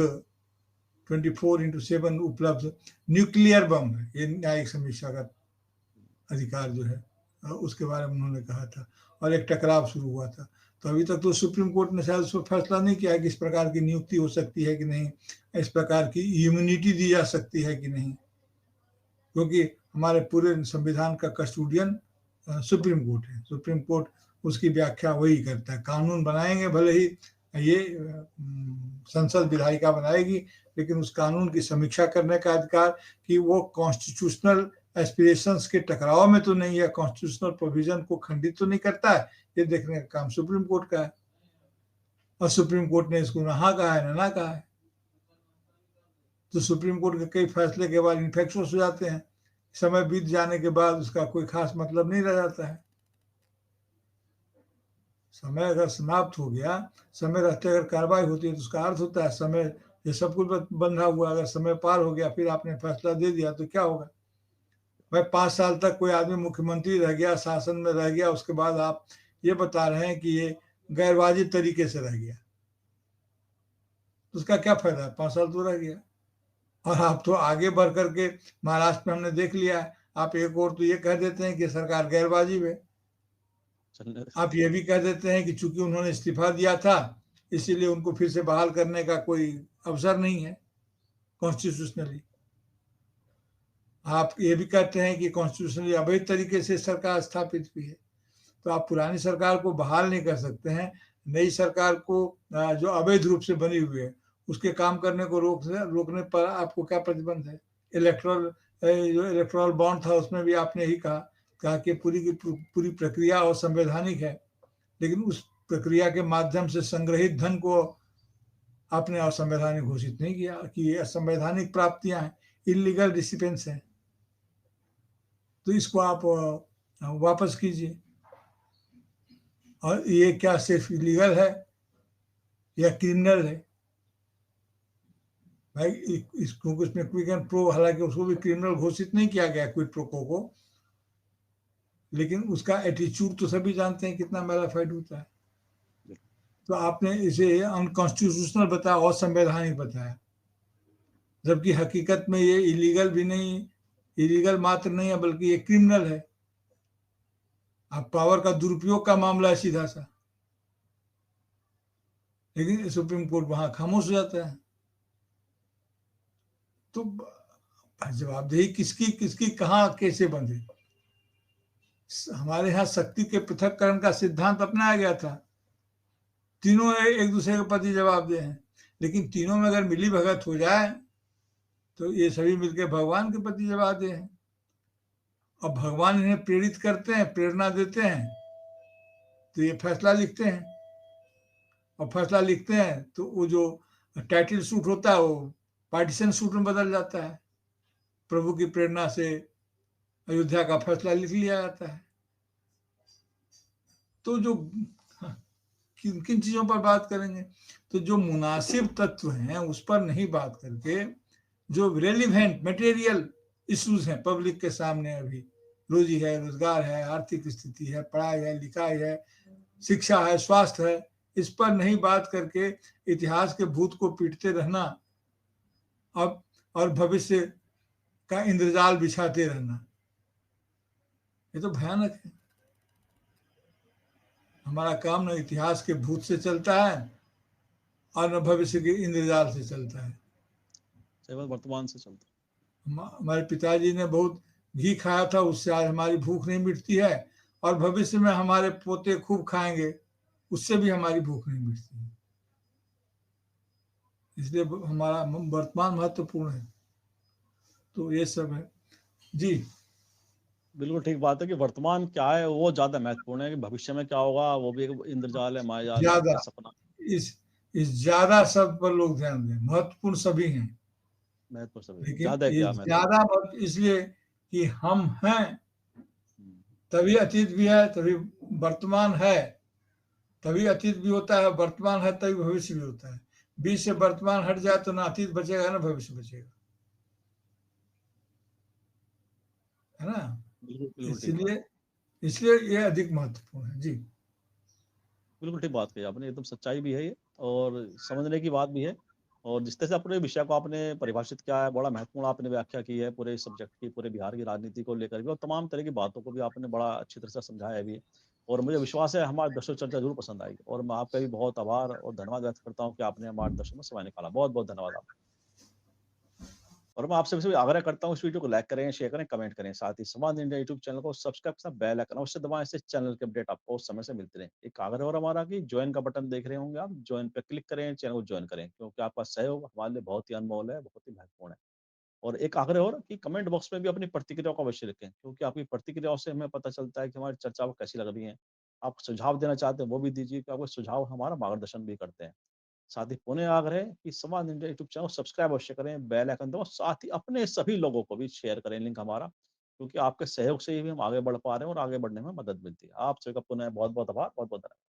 24/7 उपलब्ध न्यूक्लियर बम है, ये न्यायिक समीक्षा का अधिकार जो है उसके बारे में उन्होंने कहा था, और एक टकराव शुरू हुआ था। तो अभी तक तो सुप्रीम कोर्ट ने शायद उस पर फैसला नहीं किया कि इस प्रकार की नियुक्ति हो सकती है कि नहीं, इस प्रकार की इम्यूनिटी दी जा सकती है कि नहीं, क्योंकि हमारे पूरे संविधान का कस्टोडियन सुप्रीम कोर्ट है। सुप्रीम कोर्ट उसकी व्याख्या वही करता है। कानून बनाएंगे भले ही ये संसद विधायिका बनाएगी, लेकिन उस कानून की समीक्षा करने का अधिकार कि वो कॉन्स्टिट्यूशनल एस्पिरेशंस के टकराव में तो नहीं है, कॉन्स्टिट्यूशनल प्रोविजन को खंडित तो नहीं करता है, ये देखने का काम सुप्रीम कोर्ट का है। और सुप्रीम कोर्ट ने इसको नहा कहा है ना कहा है, तो सुप्रीम कोर्ट के कई फैसले के बाद इन्फेक्शस हो जाते हैं, समय बीत जाने के बाद उसका कोई खास मतलब नहीं रह जाता है। समय अगर समाप्त हो गया, समय रहते अगर कार्रवाई होती है तो उसका अर्थ होता है समय, ये सब कुछ बंधा हुआ, अगर समय पार हो गया फिर आपने फैसला दे दिया तो क्या होगा। भाई 5 साल तक कोई आदमी मुख्यमंत्री रह गया, शासन में रह गया, उसके बाद आप ये बता रहे हैं कि ये गैरवाजिब तरीके से रह गया, तो उसका क्या फायदा, 5 साल तो रह गया। और आप तो आगे बढ़ करके महाराष्ट्र में हमने देख लिया है, आप एक और तो ये कह देते हैं कि सरकार गैरवाजिब है, आप ये भी कह देते हैं कि चूंकि उन्होंने इस्तीफा दिया था इसीलिए उनको फिर से बहाल करने का कोई अवसर नहीं है कॉन्स्टिट्यूशनली। आप ये भी कहते हैं कि कॉन्स्टिट्यूशनली अवैध तरीके से सरकार स्थापित हुई है, तो आप पुरानी सरकार को बहाल नहीं कर सकते हैं। नई सरकार को जो अवैध रूप से बनी हुई है उसके काम करने को रोकने पर आपको क्या प्रतिबंध है। जो इलेक्टोरल बॉन्ड था उसमें भी आपने ही कहा कि पूरी की पूरी प्रक्रिया असंवैधानिक है, लेकिन उस प्रक्रिया के माध्यम से संग्रहित धन को आपने असंवैधानिक घोषित नहीं किया कि ये असंवैधानिक प्राप्तियां हैं, इलीगल रिसिपेंस हैं, तो इसको आप वापस कीजिए। और ये क्या सिर्फ इलीगल है या क्रिमिनल है भाई, क्योंकि उसमें क्विक एंड प्रो, हालांकि उसको भी क्रिमिनल घोषित नहीं किया गया क्विड प्रोको को, लेकिन उसका एटीट्यूड तो सभी जानते हैं कितना मैलाफाइड होता है। तो आपने इसे अनकॉन्स्टिट्यूशनल बताया, असंवैधानिक बताया, जबकि हकीकत में ये इलीगल भी नहीं, इलीगल मात्र नहीं है बल्कि ये क्रिमिनल है। आप पावर का दुरुपयोग का मामला है सीधा सा, लेकिन सुप्रीम कोर्ट वहां खामोश हो जाता है। तो जवाबदेही किसकी किसकी कहां कैसे बंधे। हमारे यहाँ शक्ति के पृथक्करण का सिद्धांत अपनाया गया था, तीनों एक दूसरे के प्रति जवाबदेह हैं, लेकिन तीनों में अगर मिली भगत हो जाए तो ये सभी मिलकर भगवान के प्रति जवाबदेह हैं, और भगवान इन्हें प्रेरित करते हैं, प्रेरणा देते हैं, तो ये फैसला लिखते हैं, और फैसला लिखते हैं तो वो जो टाइटल सूट होता है वो पार्टीशन सूट में बदल जाता है। प्रभु की प्रेरणा से अयोध्या का फैसला लिख लिया जाता है। तो जो किन किन चीजों पर बात करेंगे, तो जो मुनासिब तत्व हैं उस पर नहीं बात करके जो रेलिवेंट मटेरियल इश्यूज हैं पब्लिक के सामने, अभी रोजी है, रोजगार है, आर्थिक स्थिति है, पढ़ाई है, लिखाई है, शिक्षा है, स्वास्थ्य है, इस पर नहीं बात करके इतिहास के भूत को पीटते रहना अब और भविष्य का इंद्रजाल बिछाते रहना, ये तो भयानक है। हमारा काम न इतिहास के भूत से चलता है और न भविष्य के इंद्रजाल से चलता है, वर्तमान से चलता है। हमारे पिताजी ने बहुत घी खाया था, उससे आज हमारी भूख नहीं मिटती है, और भविष्य में हमारे पोते खूब खाएंगे, उससे भी हमारी भूख नहीं मिटती है। इसलिए हमारा वर्तमान महत्वपूर्ण है। तो ये सब है जी। बिल्कुल ठीक बात है कि वर्तमान क्या है वो ज्यादा महत्वपूर्ण है, कि भविष्य में क्या होगा वो भी एक इंद्रजाल है, मायाजाल है, ज्यादा सपना। इस ज्यादा शब्द पर लोग ध्यान दें, महत्वपूर्ण सभी हैं, महत्वपूर्ण सभी, लेकिन ज्यादा ये क्या ज्यादा इसलिए कि हम हैं, तभी अतीत भी है, तभी वर्तमान है, तभी अतीत भी होता है, वर्तमान है तभी भविष्य भी होता है। बीच से वर्तमान हट जाए तो ना अतीत बचेगा ना भविष्य बचेगा, है ना। इसलिए इसलिए ये अधिक महत्वपूर्ण है जी। बिल्कुल ठीक बात कही आपने, एकदम सच्चाई भी है ये और समझने की बात भी है। और जिस तरह से अपने विषय को आपने परिभाषित किया है, बड़ा महत्वपूर्ण आपने व्याख्या की है पूरे सब्जेक्ट की, पूरे बिहार की राजनीति को लेकर भी और तमाम तरह की बातों को भी आपने बड़ा अच्छी तरह से समझाया भी। और मुझे विश्वास है हमारे दर्शकों को चर्चा ज़रूर पसंद आएगी और मैं आपका भी बहुत आभार और धन्यवाद व्यक्त करता हूँ कि आपने हमारे दर्शकों में समय निकाला। बहुत-बहुत धन्यवाद आपका। और मैं आपसे भी आग्रह करता हूँ इस वीडियो को लाइक करें, शेयर करें, कमेंट करें। साथ ही संवाद इंडिया यूट्यूब चैनल को सब्सक्राइब के साथ बेल आइकन अवश्य दबाएँ, इससे चैनल के अपडेट आपको उस समय से मिलते रहें। एक आग्रह और हमारा कि जॉइन का बटन देख रहे होंगे आप, जॉइन पे क्लिक करें, चैनल को जॉइन करें क्योंकि आपका सहयोग हमारे लिए बहुत ही अनमोल है, बहुत ही महत्वपूर्ण है। और एक आग्रह और कि कमेंट बॉक्स में भी अपनी प्रतिक्रियाओं को अवश्य लिखें क्योंकि आपकी प्रतिक्रियाओं से हमें पता चलता है कि हमारी चर्चा आपको कैसी लग रही है। आप सुझाव देना चाहते हैं वो भी दीजिए कि आपके सुझाव हमारा मार्गदर्शन भी करते हैं। साथ ही पुनः आग्रह है कि संवाद इंडिया यूट्यूब चैनल को सब्सक्राइब अवश्य करें, बेल आइकन दबाएँ, साथ ही अपने सभी लोगों को भी शेयर करें लिंक हमारा, क्योंकि आपके सहयोग से ही हम आगे बढ़ पा रहे हैं और आगे बढ़ने में मदद मिलती है। आप सभी का पुनः बहुत-बहुत आभार, बहुत-बहुत धन्यवाद।